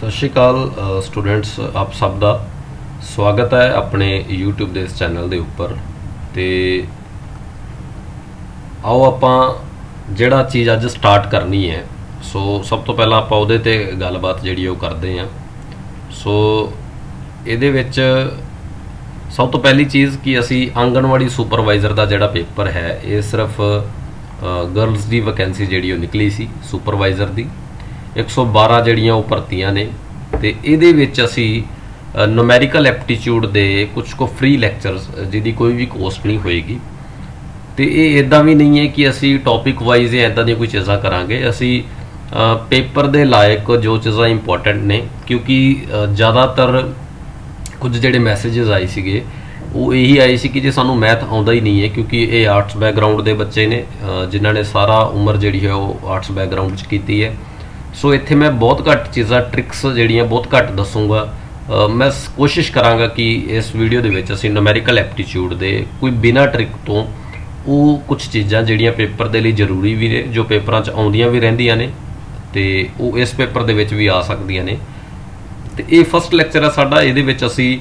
सत श्री अकाल स्टूडेंट्स, आप सब का स्वागत है अपने यूट्यूब के इस चैनल के उपर। तो आओ आप जिहड़ा चीज़ अज स्टार्ट करनी है, सो सब तो पहला आप उहदे ते गलबात जिहड़ी वो करते हैं। सो इहदे विच सब तो पहली चीज़ कि असी आंगनवाड़ी सुपरवाइज़र का जिहड़ा पेपर है ये सिर्फ गर्ल्स की वैकेंसी जिहड़ी निकली सी सुपरवाइज़र की 112 जड़ियाँ वो भर्तियां ने। तो ये असी नूमैरिकल एप्टीट्यूड दे कुछ को फ्री लैक्चरस जिहदी कोई भी कोस्ट नहीं होएगी। तो ये इदा भी नहीं है कि असी टॉपिक वाइज इदा दी कोई चीज़ां करांगे। असी पेपर दे लायक जो चीज़ां इंपॉर्टेंट ने, क्योंकि ज़्यादातर कुछ जिहड़े मैसेजेस आए सीगे वो यही आए सी कि जे सानू मैथ आउंदा ही नहीं है, क्योंकि ये आर्ट्स बैकग्राउंड के बच्चे ने जिन्हां ने सारा उम्र जिहड़ी है वो आर्ट्स बैकग्राउंड च कीती है। सो इत्थे मैं बहुत घट चीज़ां ट्रिक्स जिहड़ियां बहुत घट दसूँगा। मैं कोशिश करांगा कि इस वीडियो दे विच असीं नूमैरिकल एप्टीट्यूड दे कोई बिना ट्रिक तो वो कुछ चीज़ां जिहड़ियां पेपर दे लई जरूरी भी ने, जो पेपरां च आउंदियां भी रहिंदियां ने ते वो इस पेपर दे विच भी आ सकदियां ने। ते ये फस्ट लैक्चर है साडा, इहदे विच असीं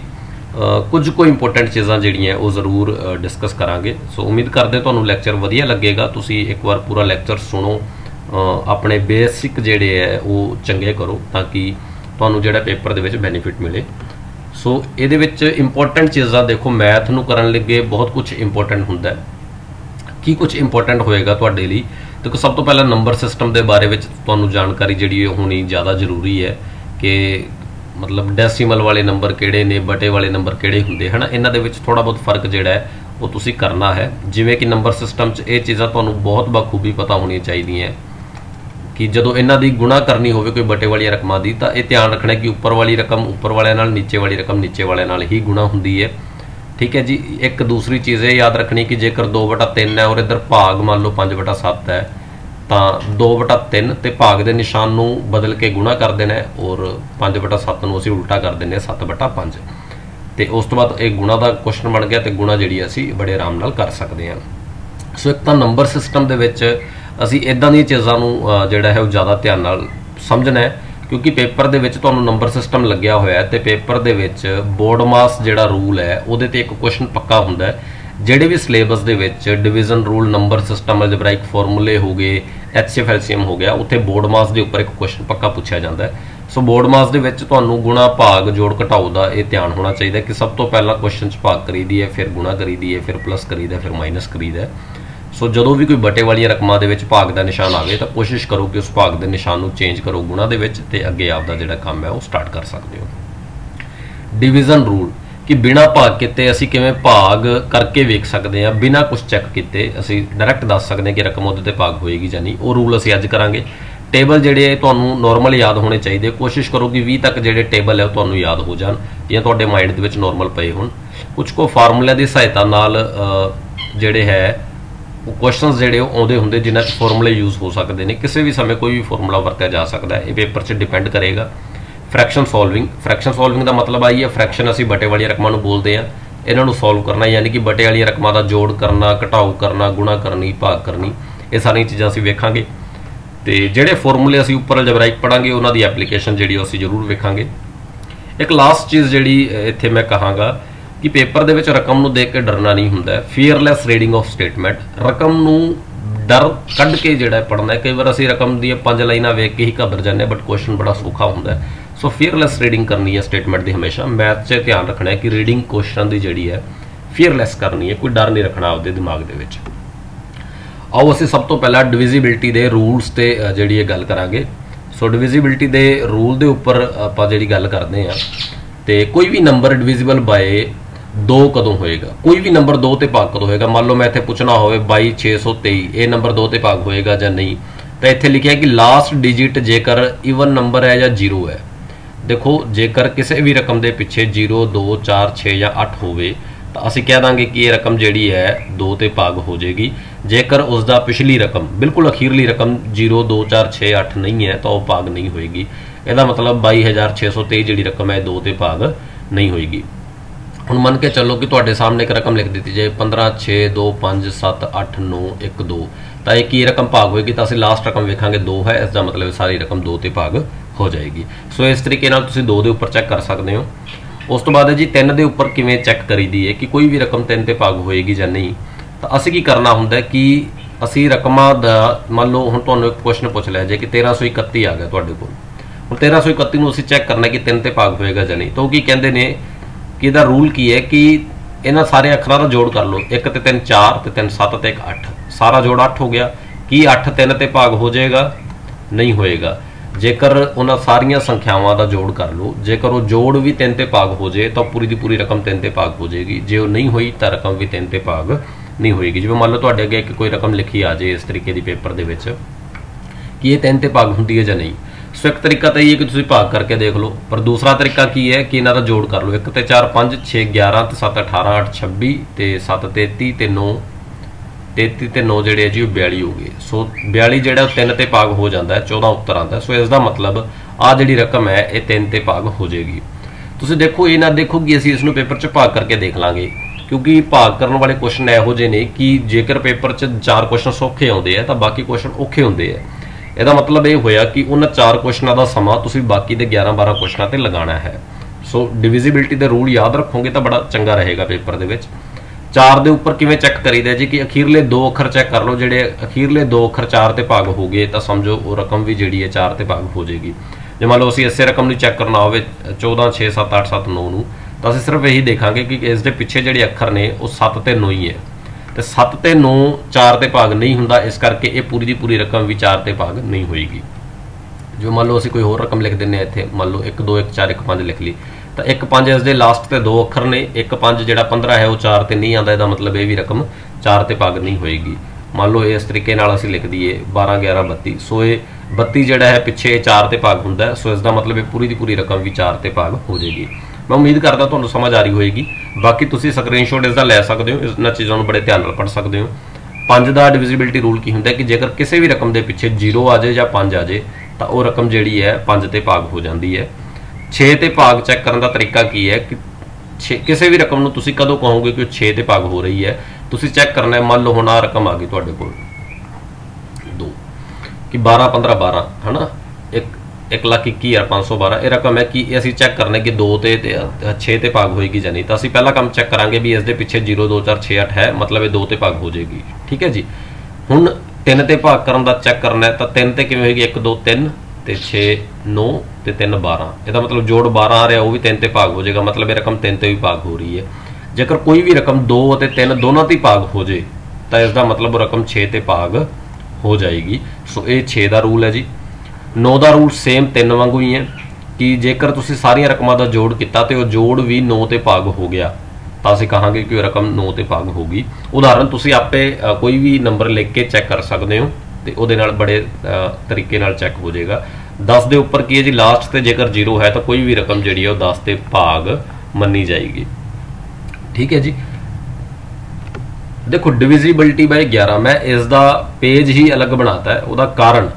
कुछ को इंपोर्टेंट चीज़ां जिहड़ियां वो जरूर डिस्कस करांगे। सो उम्मीद करदे तुहानूं लैक्चर वधिया लगेगा। तुसीं एक बार पूरा लैक्चर सुनो, अपने बेसिक जिहड़े है वो चंगे करो ताकि तुहानूं जिहड़ा पेपर दे विच बेनीफिट मिले। सो इहदे विच इंपोर्टेंट चीज़ां देखो, मैथ नूं करन लगे बहुत कुछ इंपोर्टेंट हुंदा है। की कुछ इंपोर्टेंट होएगा तुहाडे लई? देखो, सब तो पहला नंबर सिस्टम के बारे में तुहानूं जानकारी जिहड़ी होनी ज़्यादा जरूरी है कि मतलब डेसीमल वाले नंबर किहड़े ने, बटे वाले नंबर किहड़े हुंदे है ना। इन्हां दे विच थोड़ा बहुत फर्क जिहड़ा है वो तुसीं करना है। जिवें कि नंबर सिस्टम च ये चीज़ां तुहानूं बहुत बखूबी पता होनी चाहिए कि जदों इन्हां दी गुणा करनी होवे कोई बटे वाली रकमां दी, तां ये ध्यान रखना कि उपर वाली रकम उपर वाले नाल, नीचे वाली रकम नीचे वाले नाल ही गुणा हुंदी है। ठीक है जी। एक दूसरी चीज़ ये याद रखनी कि जेकर 2/3 है और इधर भाग मान लो 5/7 है, तो 2/3 ते भाग के निशान नूं बदल के गुणा कर देना है और 5/7 नूं असीं उल्टा कर देने 7/5। तो उस तो बाद एक गुणा का क्वेश्चन बन गया, तो गुणा जिहड़ी असीं बड़े आराम नाल कर सकते हैं। सो एक तो नंबर सिस्टम दे विच असीं इदां दी चीज़ां नूं जिहड़ा है वो ज़्यादा ध्यान नाल समझना है, क्योंकि पेपर दे विच तुहानूं नंबर सिस्टम लग्या होया है। तो पेपर दे विच बोर्ड मास जिहड़ा रूल है उहदे ते एक क्वेश्चन पक्का हुंदा है। जिहड़े भी सिलेबस दे विच division rule, number system, algebraic फॉर्मूले हो गए, HCF LCM हो गया, उत्थे बोर्ड मास के उपर एक क्वेश्चन पक्का पूछा जाता है। सो बोर्ड मास दे विच तुहानूं गुणा, भाग, जोड़, घटाओ का यह ध्यान होना चाहिए कि सब तो पहला क्वेश्चन च भाग करीदी है, फिर गुणा करीदी है, फिर प्लस करीदा है, फिर माइनस करीदा है। सो जदों भी कोई बटे वाली रकमां दे विच भाग का निशान आवे तो कोशिश करो कि उस भाग के निशान नूं चेंज करो गुणा दे विच, ते अगे आपदा जिहड़ा काम है वो स्टार्ट कर सकते हो। डिवीजन रूल कि बिना भाग किते असीं किवें भाग करके वेख सकते हैं, बिना कुछ चैक किते असीं डायरैक्ट दस सकते हैं कि रकम उहदे ते भाग होएगी जां नहीं। वो रूल असीं अज करांगे। टेबल जिहड़े तुहानूं नॉर्मल याद होने चाहिए। कोशिश करो कि 20 तक जिहड़े टेबल है वो तुहानूं याद हो जाण या तुहाडे माइंड दे विच नॉर्मल पए होण। कुछ को फार्मूलिਆਂ की सहायता नाल जिहड़े है वो क्वेश्चन जिहड़े आउंदे हुंदे जिन्हां च फॉर्मूले यूज़ हो सकते हैं। किसी भी समय कोई भी फॉर्मूला वरत्या जा सकता है, ये पेपर से डिपेंड करेगा। फ्रैक्शन सॉल्विंग, फ्रैक्शन सॉल्विंग का मतलब आई है फ्रैक्शन असीं बटे वाली रकमां नूं बोलते हैं, इन्हां नूं सॉल्व करना, यानी कि बटे वाली रकमां का जोड़ करना, घटाओ करना, गुणा करनी, भाग करनी, ये सारियां चीज़ां असीं वेखांगे। तो जिहड़े फॉर्मूले असीं उपर अलजेब्राइक पढ़ांगे उन्हां दी एप्लीकेशन जिहड़ी असीं जरूर वेखांगे। एक लास्ट चीज़ जिहड़ी इत्थे मैं कहांगा कि पेपर दे विच रकम नूं देख के डरना नहीं हुंदा है। फीयरलैस रीडिंग ऑफ स्टेटमेंट, रकम नूं डर कढ़ के जिहड़ा पढ़ना है। कई बार असीं रकम दी 5 लाइनां वेख के ही घबर जाने, बट क्वेश्चन बड़ा सौखा हुंदा है। सो फीयरलैस रीडिंग करनी है स्टेटमेंट की हमेशा। मैथ से ध्यान रखना है कि रीडिंग क्वेश्चन की जिहड़ी है फीयरलैस करनी है, कोई डर नहीं रखना आपदे दिमाग दे विच। आओ असीं सब तो पहला डिविजिबिलिटी के रूल्स ते जिहड़ी गल करांगे। सो डिविजिबिलिटी के रूल के उपर आपां जिहड़ी गल करदे हैं, तो कोई भी नंबर डिविजिबल बाय 2 कदों होएगा, कोई भी नंबर 2 ते भाग कदों होएगा। मान लो मैं इत्थे पूछना होवे 22,623 ये नंबर 2 ते भाग होएगा जां नहीं, तो इत्थे लिखिਆ कि लास्ट डिजिट जेकर ईवन नंबर है या 0 है। देखो, जेकर किसी भी रकम के पिछे 0, 2, 4, 6 या 8 होवे तो असीं कह दांगे कि ये रकम जिहड़ी है 2 ते भाग हो जाएगी। जेकर उसका पिछली रकम बिल्कुल अखीरली रकम 0, 2, 4, 6, 8 नहीं है तो वह भाग नहीं होएगी। इसका मतलब 22,623 जिहड़ी रकम है 2 ते भाग नहीं होएगी। हुण मन के चलो कि तुहाडे सामने एक रकम लिख दी जाए 15, 6, 2, 5, 7, 8, 9, 1, 2, तो एक ही रकम भाग होएगी। तो असीं लास्ट रकम वेखांगे 2 है, इसका मतलब सारी रकम 2 ते भाग हो जाएगी। सो इस तरीके नाल तुसीं 2 दे उपर चैक कर सकते हो। उस तो बाद है जी 3 दे उपर किवें चैक करीदी है कि कोई भी रकम 3 ते भाग होएगी जां नहीं। तो असीं की करना हुंदा कि असीं रकमां दा मान लो हुण तुहानूं एक क्वेश्चन पुछ लिया जे कि 1331 आ गया तुहाडे कोल। हुण 1331 नूं असीं चैक करना कि 3 ते भाग होएगा जां नहीं। तो की कहंदे ने कि इहदा रूल की है कि इन्हां सारे अखरां दा जोड़ कर लो। 1 ते 3 4 ते 3 7 ते 1 8, सारा जोड़ 8 हो गया। कि 8 3 ते भाग हो जाएगा? नहीं होएगा। जेकर उन्हां सारियां संख्यावां दा जोड़ कर लो, जेकर वो जोड़ भी 3 ते भाग हो जाए तो पूरी दी पूरी रकम 3 ते भाग हो जाएगी। जे वो नहीं हुई तो रकम भी 3 ते भाग नहीं होएगी। जिवें मान लो तुहाडे अगे कोई रकम लिखी आ जाए इस तरीके की पेपर दे विच कि ये 3 ते भाग हुंदी है जां नहीं। सो एक तरीका तो ये कि तुसीं भाग करके देख लो, पर दूसरा तरीका की है कि इन्हां दा जोड़ कर लो। 1 ते 4 5 6 11 ते 7 18 8 26 ते 7 33 ते 9 33 ते 9 ਜਿਹੜੇ ਜੀ 42 ਹੋ ਗਏ। ਸੋ 42 ਜਿਹੜਾ 3 ਤੇ ਭਾਗ ਹੋ ਜਾਂਦਾ ਹੈ, 14 ਉੱਤਰ ਆਉਂਦਾ। ਸੋ ਇਸ ਦਾ ਮਤਲਬ ਆ ਜਿਹੜੀ ਰਕਮ ਹੈ ਇਹ 3 ਤੇ ਭਾਗ ਹੋ ਜਾਏਗੀ। ਤੁਸੀਂ ਦੇਖੋ ਇਹ ਨਾ ਦੇਖੋ ਕਿ ਅਸੀਂ ਇਸ ਨੂੰ ਪੇਪਰ 'ਚ ਭਾਗ ਕਰਕੇ ਦੇਖ ਲਾਂਗੇ, ਕਿਉਂਕਿ ਭਾਗ ਕਰਨ ਵਾਲੇ ਕੁਐਸਚਨ ਇਹੋ ਜਿਹੇ ਨੇ ਕਿ ਜੇਕਰ ਪੇਪਰ 'ਚ 4 ਕੁਐਸਚਨ ਸੌਖੇ ਆਉਂਦੇ ਆ ਤਾਂ ਬਾਕੀ ਕੁਐਸਚਨ ਔਖੇ ਹੁੰਦੇ ਆ। ਇਹਦਾ ਮਤਲਬ ਇਹ ਹੋਇਆ ਕਿ ਉਹਨਾਂ 4 ਕੁਐਸਚਨਾਂ ਦਾ ਸਮਾਂ ਤੁਸੀਂ ਬਾਕੀ ਦੇ 11-12 ਕੁਐਸਚਨਾਂ ਤੇ ਲਗਾਉਣਾ ਹੈ। ਸੋ ਡਿਵੀਜ਼ੀਬਿਲਟੀ ਦੇ ਰੂਲ ਯਾਦ ਰੱਖੋਗੇ ਤਾਂ ਬੜਾ ਚੰਗਾ ਰਹੇਗਾ ਪੇਪਰ ਦੇ ਵਿੱਚ। 4 ਦੇ ਉੱਪਰ ਕਿਵੇਂ ਚੈੱਕ ਕਰੀਦਾ ਜੀ ਕਿ ਅਖੀਰਲੇ 2 ਅੱਖਰ ਚੈੱਕ ਕਰ ਲਓ। ਜਿਹੜੇ ਅਖੀਰਲੇ 2 ਅੱਖਰ 4 ਤੇ ਭਾਗ ਹੋ ਗਏ ਤਾਂ ਸਮਝੋ ਉਹ ਰਕਮ ਵੀ ਜਿਹੜੀ ਹੈ 4 ਤੇ ਭਾਗ ਹੋ ਜਾਏਗੀ। ਜੇ ਮੰਨ ਲਓ ਅਸੀਂ ਇਸੇ ਰਕਮ ਨੂੰ ਚੈੱਕ ਕਰਨਾ ਹੋਵੇ 14 6 7 8 7 9 ਨੂੰ, ਤਾਂ ਅਸੀਂ ਸਿਰਫ ਇਹੀ ਦੇਖਾਂਗੇ ਕਿ ਇਸ ਦੇ ਪਿੱਛੇ ਜਿਹੜੇ ਅੱਖਰ ਨੇ ਉਹ 7 ਤੇ 9 ਹੀ ਹੈ, ਤੇ 7 ਤੇ 9 4 ਤੇ ਭਾਗ ਨਹੀਂ ਹੁੰਦਾ। ਇਸ ਕਰਕੇ ਇਹ ਪੂਰੀ ਦੀ ਪੂਰੀ ਰਕਮ ਵੀ 4 ਤੇ ਭਾਗ ਨਹੀਂ ਹੋਏਗੀ। ਜੋ ਮੰਨ ਲਓ ਅਸੀਂ ਕੋਈ ਹੋਰ ਰਕਮ ਲਿਖ ਦਿੰਦੇ ਹਾਂ ਇੱਥੇ, ਮੰਨ ਲਓ 1 2 1 4 1 5 ਲਿਖ ਲਈ, ਤਾਂ 1 5 ਇਸ ਦੇ ਲਾਸਟ ਤੇ 2 ਅੱਖਰ ਨੇ। 1 5 ਜਿਹੜਾ 15 ਹੈ ਉਹ 4 ਤੇ ਨਹੀਂ ਆਉਂਦਾ। ਇਹਦਾ ਮਤਲਬ ਇਹ ਵੀ ਰਕਮ 4 ਤੇ ਭਾਗ ਨਹੀਂ ਹੋਏਗੀ। ਮੰਨ ਲਓ ਇਸ ਤਰੀਕੇ ਨਾਲ ਅਸੀਂ ਲਿਖ ਦਈਏ 12 11 32। ਸੋ ਇਹ 32 ਜਿਹੜਾ ਹੈ ਪਿੱਛੇ 4 ਤੇ ਭਾਗ ਹੁੰਦਾ ਹੈ। ਸੋ ਇਸ ਦਾ ਮਤਲਬ ਇਹ ਪੂਰੀ ਦੀ ਪੂਰੀ ਰਕਮ ਵੀ 4 ਤੇ ਭਾਗ ਹੋ ਜਾਏਗੀ। मैं उम्मीद करता ਤੁਹਾਨੂੰ समझ आ रही होएगी। बाकी ਤੁਸੀਂ ਸਕਰੀਨਸ਼ਾਟ ਇਸ ਦਾ ਲੈ ਸਕਦੇ ਹੋ, ਇਹਨਾਂ ਚੀਜ਼ਾਂ ਨੂੰ ਬੜੇ ਧਿਆਨ ਨਾਲ ਪੜ੍ਹ ਸਕਦੇ ਹੋ। 5 ਦਾ ਡਿਵੀਜ਼ੀਬਿਲਟੀ ਰੂਲ ਕੀ ਹੁੰਦਾ ਕਿ ਜੇਕਰ ਕਿਸੇ ਵੀ ਰਕਮ ਦੇ ਪਿੱਛੇ 0 ਆ ਜਾਏ ਜਾਂ 5 ਆ ਜਾਏ ਤਾਂ ਉਹ ਰਕਮ ਜਿਹੜੀ ਹੈ 5 ਤੇ ਭਾਗ ਹੋ ਜਾਂਦੀ ਹੈ। 6 ਤੇ ਭਾਗ ਚੈੱਕ ਕਰਨ ਦਾ ਤਰੀਕਾ ਕੀ ਹੈ ਕਿ ਕਿਸੇ ਵੀ ਰਕਮ ਨੂੰ ਤੁਸੀਂ ਕਦੋਂ ਕਹੋਗੇ ਕਿ 6 ਤੇ ਭਾਗ ਹੋ ਰਹੀ ਹੈ, ਤੁਸੀਂ ਚੈੱਕ ਕਰਨਾ ਹੈ। ਮੰਨ ਲਓ ਹੁਣ ਆ ਰਕਮ ਆ ਗਈ ਤੁਹਾਡੇ ਕੋਲ 2 ਕਿ 12 15 12 ਹੈ ਨਾ, 1,21,512 ਇਹ ਰਕਮ ਹੈ ਕਿ ਅਸੀਂ ਚੈੱਕ ਕਰਨਾ ਕਿ 2 ਤੇ 6 ਤੇ ਭਾਗ ਹੋਏਗੀ ਜਾਂ ਨਹੀਂ। ਤਾਂ ਅਸੀਂ ਪਹਿਲਾ ਕੰਮ ਚੈੱਕ ਕਰਾਂਗੇ ਵੀ ਇਸ ਦੇ ਪਿੱਛੇ 0 2 4 6 8 ਹੈ, ਮਤਲਬ ਇਹ 2 ਤੇ ਭਾਗ ਹੋ ਜਾਏਗੀ। ਠੀਕ ਹੈ ਜੀ। ਹੁਣ 3 ਤੇ ਭਾਗ ਕਰਨ ਦਾ ਚੈੱਕ ਕਰਨਾ ਹੈ, ਤਾਂ 3 ਤੇ ਕਿਵੇਂ ਹੋਏਗੀ? 1 2 3 ਤੇ 6 9 ਤੇ 3 12। ਇਹਦਾ ਮਤਲਬ ਜੋੜ 12 ਆ ਰਿਹਾ, ਉਹ ਵੀ 3 ਤੇ ਭਾਗ ਹੋ ਜਾਏਗਾ, ਮਤਲਬ ਇਹ ਰਕਮ 3 ਤੇ ਵੀ ਭਾਗ ਹੋ ਰਹੀ ਹੈ। ਜੇਕਰ ਕੋਈ ਵੀ ਰਕਮ 2 ਅਤੇ 3 ਦੋਨਾਂ ਤੇ ਭਾਗ ਹੋ ਜਾਏ ਤਾਂ ਇਸ ਦਾ ਮਤਲਬ ਉਹ ਰਕਮ 6 ਤੇ ਭਾਗ ਹੋ ਜਾਏਗੀ। ਸੋ ਇਹ 6 ਦਾ ਰੂਲ ਹੈ ਜੀ। 9 ਦਾ ਰੂਲ ਸੇਮ 3 ਵਾਂਗੂ ਹੀ ਹੈ ਕਿ ਜੇਕਰ ਤੁਸੀਂ ਸਾਰੀਆਂ ਰਕਮਾਂ ਦਾ ਜੋੜ ਕੀਤਾ ਤੇ ਉਹ ਜੋੜ ਵੀ 9 ਤੇ ਭਾਗ ਹੋ ਗਿਆ ਤਾਂ ਅਸੀਂ ਕਹਾਂਗੇ ਕਿ ਉਹ ਰਕਮ 9 ਤੇ ਭਾਗ ਹੋਗੀ। ਉਦਾਹਰਨ ਤੁਸੀਂ ਆਪੇ ਕੋਈ ਵੀ ਨੰਬਰ ਲਿਖ ਕੇ ਚੈੱਕ ਕਰ ਸਕਦੇ ਹੋ ਤੇ ਉਹਦੇ ਨਾਲ ਬੜੇ ਤਰੀਕੇ ਨਾਲ ਚੈੱਕ ਹੋ ਜਾਏਗਾ। 10 ਦੇ ਉੱਪਰ ਕੀ ਹੈ ਜੀ? ਲਾਸਟ ਤੇ ਜੇਕਰ 0 ਹੈ ਤਾਂ ਕੋਈ ਵੀ ਰਕਮ ਜਿਹੜੀ ਹੈ ਉਹ 10 ਤੇ ਭਾਗ ਮੰਨੀ ਜਾਏਗੀ। ਠੀਕ ਹੈ ਜੀ। देखो डिविजिबिलिटी बाय 11 मैं इसका पेज ही अलग बनाता है। ਉਹਦਾ ਕਾਰਨ,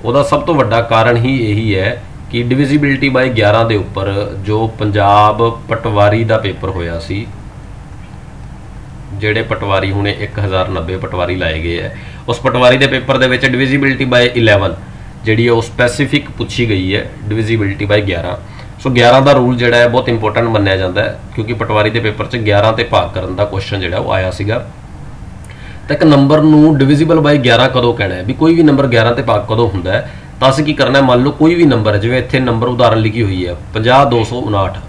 ਉਹਦਾ ਸਭ ਤੋਂ ਵੱਡਾ ਕਾਰਨ ਹੀ ਇਹੀ ਹੈ ਕਿ ਡਿਵੀਜ਼ੀਬਿਲਟੀ ਬਾਈ 11 ਦੇ ਉੱਪਰ ਜੋ ਪੰਜਾਬ ਪਟਵਾਰੀ ਦਾ ਪੇਪਰ ਹੋਇਆ ਸੀ, ਜਿਹੜੇ ਪਟਵਾਰੀ ਹੁਣੇ 1090 ਪਟਵਾਰੀ ਲਾਏ ਗਏ ਹੈ, ਉਸ ਪਟਵਾਰੀ ਦੇ ਪੇਪਰ ਦੇ ਵਿੱਚ ਡਿਵੀਜ਼ੀਬਿਲਟੀ ਬਾਈ 11 ਜਿਹੜੀ ਹੈ ਉਹ ਸਪੈਸੀਫਿਕ ਪੁੱਛੀ ਗਈ ਹੈ, ਡਿਵੀਜ਼ੀਬਿਲਟੀ ਬਾਈ 11। ਸੋ 11 ਦਾ ਰੂਲ ਜਿਹੜਾ ਹੈ ਬਹੁਤ ਇੰਪੋਰਟੈਂਟ ਮੰਨਿਆ ਜਾਂਦਾ ਹੈ ਕਿਉਂਕਿ ਪਟਵਾਰੀ ਦੇ ਪੇਪਰ 'ਚ 11 ਤੇ ਭਾਗ ਕਰਨ ਦਾ ਕੁਐਸਚਨ ਜਿਹੜਾ ਉਹ ਆਇਆ ਸੀਗਾ। ਤਾਂ ਇੱਕ ਨੰਬਰ ਨੂੰ ਡਿਵੀਜ਼ੀਬਲ ਬਾਈ 11 ਕਦੋਂ ਕਹਿਣਾ ਹੈ ਵੀ ਕੋਈ ਵੀ ਨੰਬਰ 11 ਤੇ ਭਾਗ ਕਦੋਂ ਹੁੰਦਾ ਹੈ, ਤਾਂ ਅਸੀਂ ਕੀ ਕਰਨਾ ਹੈ? ਮੰਨ ਲਓ ਕੋਈ ਵੀ ਨੰਬਰ ਹੈ, ਜਿਵੇਂ ਇੱਥੇ ਨੰਬਰ ਉਦਾਹਰਨ ਲਿਖੀ ਹੋਈ ਹੈ 50259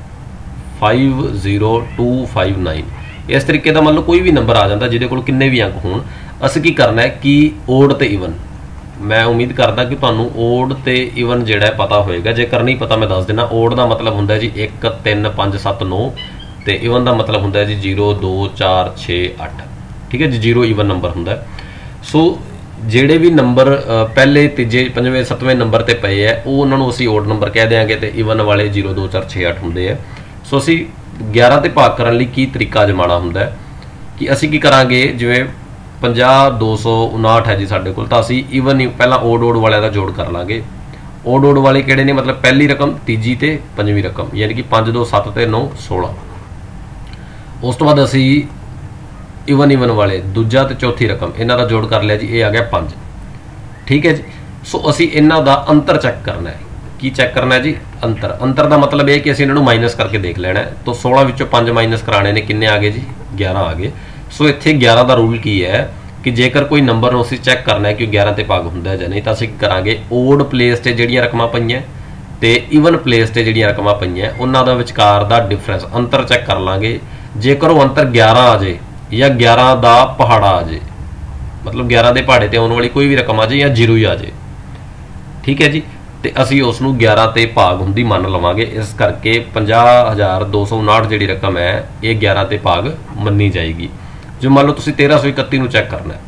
50259, ਇਸ ਤਰੀਕੇ ਦਾ ਮੰਨ ਲਓ ਕੋਈ ਵੀ ਨੰਬਰ ਆ ਜਾਂਦਾ ਜਿਹਦੇ ਕੋਲ ਕਿੰਨੇ ਵੀ ਅੰਕ ਹੋਣ। ਅਸੀਂ ਕੀ ਕਰਨਾ ਹੈ ਕਿ ਓਡ ਤੇ ਇਵਨ, ਮੈਂ ਉਮੀਦ ਕਰਦਾ ਕਿ ਤੁਹਾਨੂੰ ਓਡ ਤੇ ਇਵਨ ਜਿਹੜਾ ਪਤਾ ਹੋਏਗਾ, ਜੇਕਰ ਨਹੀਂ ਪਤਾ ਮੈਂ ਦੱਸ ਦੇਣਾ। ਓਡ ਦਾ ਮਤਲਬ ਹੁੰਦਾ ਜੀ 1 3 5 7 9 ਤੇ ਇਵਨ ਦਾ ਮਤਲਬ ਹੁੰਦਾ ਜੀ 0 2 4 6 8। ठीक है जी, 0 ਈਵਨ ਨੰਬਰ ਹੁੰਦਾ। ਸੋ ਜਿਹੜੇ ਵੀ ਨੰਬਰ ਪਹਿਲੇ ਤੀਜੇ ਪੰਜਵੇਂ ਸੱਤਵੇਂ ਨੰਬਰ ਤੇ ਪਏ ਹੈ ਉਹ ਉਹਨਾਂ ਨੂੰ ਅਸੀਂ ਓਡ ਨੰਬਰ ਕਹਿ ਦਿਆਂਗੇ ਤੇ ਈਵਨ ਵਾਲੇ 0 2 4 6 8 ਹੁੰਦੇ ਆ। ਸੋ ਅਸੀਂ 11 ਤੇ ਭਾਗ ਕਰਨ ਲਈ ਕੀ ਤਰੀਕਾ ਅਜਮਾਉਣਾ ਹੁੰਦਾ ਕਿ ਅਸੀਂ ਕੀ ਕਰਾਂਗੇ, ਜਿਵੇਂ 50259 ਹੈ ਜੀ ਸਾਡੇ ਕੋਲ, ਤਾਂ ਅਸੀਂ ਈਵਨ ਹੀ ਪਹਿਲਾਂ ਓਡ ਵਾਲਿਆਂ ਦਾ ਜੋੜ ਕਰ ਲਾਂਗੇ। ਓਡ ਵਾਲੇ ਕਿਹੜੇ ਨੇ? ਮਤਲਬ ਪਹਿਲੀ ਰਕਮ, ਤੀਜੀ ਤੇ ਪੰਜਵੀਂ ਰਕਮ, ਯਾਨੀ ਕਿ 5 2 7 ਤੇ 9 16। ਉਸ ਤੋਂ ਬਾਅਦ ਅਸੀਂ ਈਵਨ ਵਾਲੇ ਦੂਜਾ ਤੇ ਚੌਥੀ ਰਕਮ ਇਹਨਾਂ ਦਾ ਜੋੜ ਕਰ ਲਿਆ ਜੀ, ਇਹ ਆ ਗਿਆ 5। ਠੀਕ ਹੈ ਜੀ। ਸੋ ਅਸੀਂ ਇਹਨਾਂ ਦਾ ਅੰਤਰ ਚੈੱਕ ਕਰਨਾ ਹੈ की चैक करना है जी अंतर। अंतर का मतलब यह कि असीं इन्हां नूं माइनस करके देख लेना है। तो 16 विचों 5 माइनस कराने ने किन्ने आ गए जी 11 आ गए। सो इत्थे 11 का रूल की है कि जेकर कोई नंबर नूं असीं चैक करना है कि 11 ते भाग हुंदा है जां नहीं, तां असीं करांगे ओड प्लेस ते जिहड़ियां रकमां पईआं ते ईवन प्लेस ते जिहड़ियां रकमां पईआं उन्हां दा विचकार दा डिफरेंस अंतर चैक कर लांगे। जेकर वो अंतर 11 आ जाए या 11 का पहाड़ा आ जाए, मतलब 11 के पहाड़े ते आने वाली कोई भी रकम आ जाए या 0 ही आ जाए, ठीक है जी, तो असी उसनूं 11 ते भाग हुंदी मान लवांगे। इस करके 50,259 जिहड़ी रकम है ये 11 ते भाग मन्नी जाएगी। जो मान लो तुसीं 1331 नूं चैक करना है,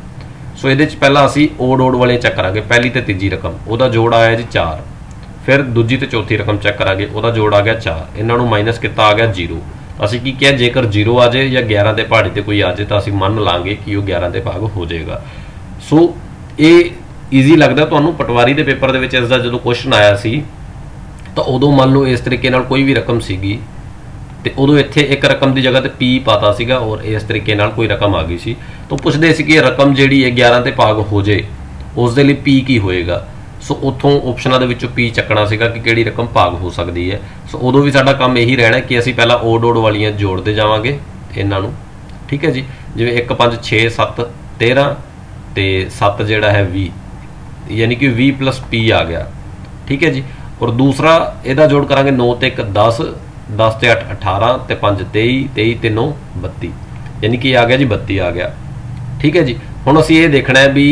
सो ये पहला असी ओड ओड वाले चैक करांगे। पहली ते तीजी रकम उहदा जोड़ आया जी 4, फिर दूजी ते चौथी रकम चैक करांगे, उहदा जोड़ आ गया 4, इन्हां नूं माइनस किता आ गया 0। असी की किया जेकर 0 आ जाए या 11 के पहाड़े ते कोई आ जाए तो असी मान लांगे कि वह 11 के भाग हो जाएगा। सो ये ईजी लगता तुहानूं। पटवारी के पेपर दे विच इसदा जदों क्वेश्चन आया सी तो उदों मान लो इस तरीके नाल कोई भी रकम सीगी ते उदों इत्थे एक रकम की जगह ते पी पाता सीगा और इस तरीके नाल कोई रकम आ गई सी। तो पुछदे सी कि रकम जिहड़ी है 11 ते भाग हो जाए उस दे लई पी की होएगा। सो उत्थों ऑप्शनां दे विचों पी चकना सीगा कि किहड़ी रकम भाग हो सकती है। सो उदों भी साडा काम यही रहना कि असीं पहला ओड ओड वालियां जोड़ते जावांगे इन्हां नूं, ठीक है जी। जिवें 1 5 6 7 13 ते 7 जिहड़ा है 20, यानी कि 20 प्लस पी आ गया, ठीक है जी। और दूसरा इहदा जोड़ करांगे 9 ते 1 10, 10 ते 8 18 ते 5 23, 23 ते 9 32, यानी कि आ गया जी 32 आ गया, ठीक है जी। हुण असीं ये देखना है भी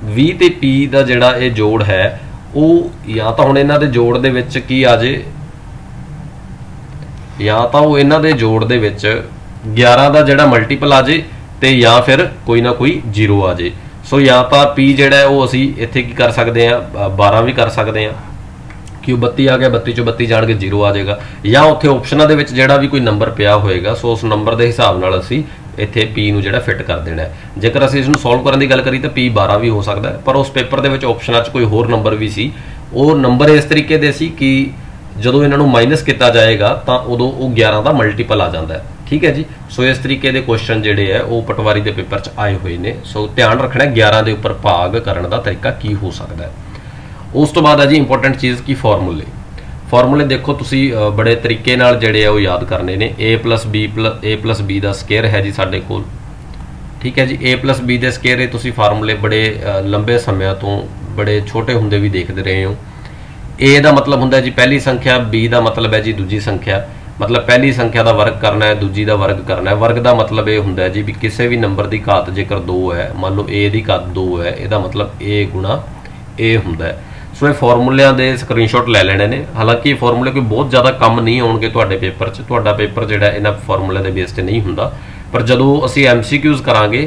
20 ते पी का जिहड़ा ये जोड़ है वो या तो हुण इन्हां दे जोड़ दे विच की आ जाए या तो वो इन्हां दे जोड़ दे विच 11 का जिहड़ा मल्टीपल आ जाए ते या फिर कोई ना कोई 0 आ जाए। सो या तो पी जिहड़ा है वो असीं इत्थे की कर सकते हैं 12 भी कर सकते हैं कि 32 आ गया, 32 चों 32 जाण के 0 आ जाएगा, या उत्थे ऑप्शनां दे विच जिहड़ा भी कोई नंबर पिया होएगा सो उस नंबर के हिसाब नाल असीं इत्थे पी नूं जिहड़ा फिट कर देना है। जेकर असीं इसनूं सॉल्व करन दी गल करीए तो पी 12 भी हो सकता है, पर उस पेपर दे विच ऑप्शनां 'च कोई होर नंबर भी सी। वो नंबर इस तरीके दे सी कि जदों इन्हां नूं माइनस किया जाएगा तो उदों वो 11 का मल्टीपल आ जाता है, ठीक है जी। सो इस तरीके के क्वेश्चन जिहड़े है वो पटवारी के पेपर 'च आए हुए ने। सो ध्यान रखना 11 के उपर भाग करने का तरीका की हो सकता है। उस तो बाद है जी इंपोर्टेंट चीज़ की फॉर्मूले। फॉर्मूले देखो तुसी बड़े तरीके नाल जिहड़े है वो याद करने ने। ए प्लस बी का स्केयर है जी साडे कोल, ठीक है जी। ए प्लस बी के स्केयर तुसी फार्मूले बड़े लंबे समय तो बड़े छोटे हुंदे भी देखते रहे हो। ए का मतलब हुंदा जी पहली संख्या, बी का मतलब है जी दूजी संख्या, मतलब पहली संख्या का वर्ग करना है, दूजी का वर्ग करना है। वर्ग का मतलब ये हुंदा है जी भी किसी भी नंबर की घात जेकर 2 है, मान लो ए की घात 2 है, यदा मतलब ए गुणा ए हुंदा है। सो ये फॉर्मूलिਆਂ ਦੇ स्क्रीनशॉट ले लेने ने। हालांकि फॉर्मूले कोई बहुत ज़्यादा कम नहीं आउणगे तुहाडे पेपर 'ਚ, तुहाडा पेपर जिहड़ा इन्हां फॉर्मूले के बेस ते नहीं हुंदा। पर जदों असीं MCQs करांगे,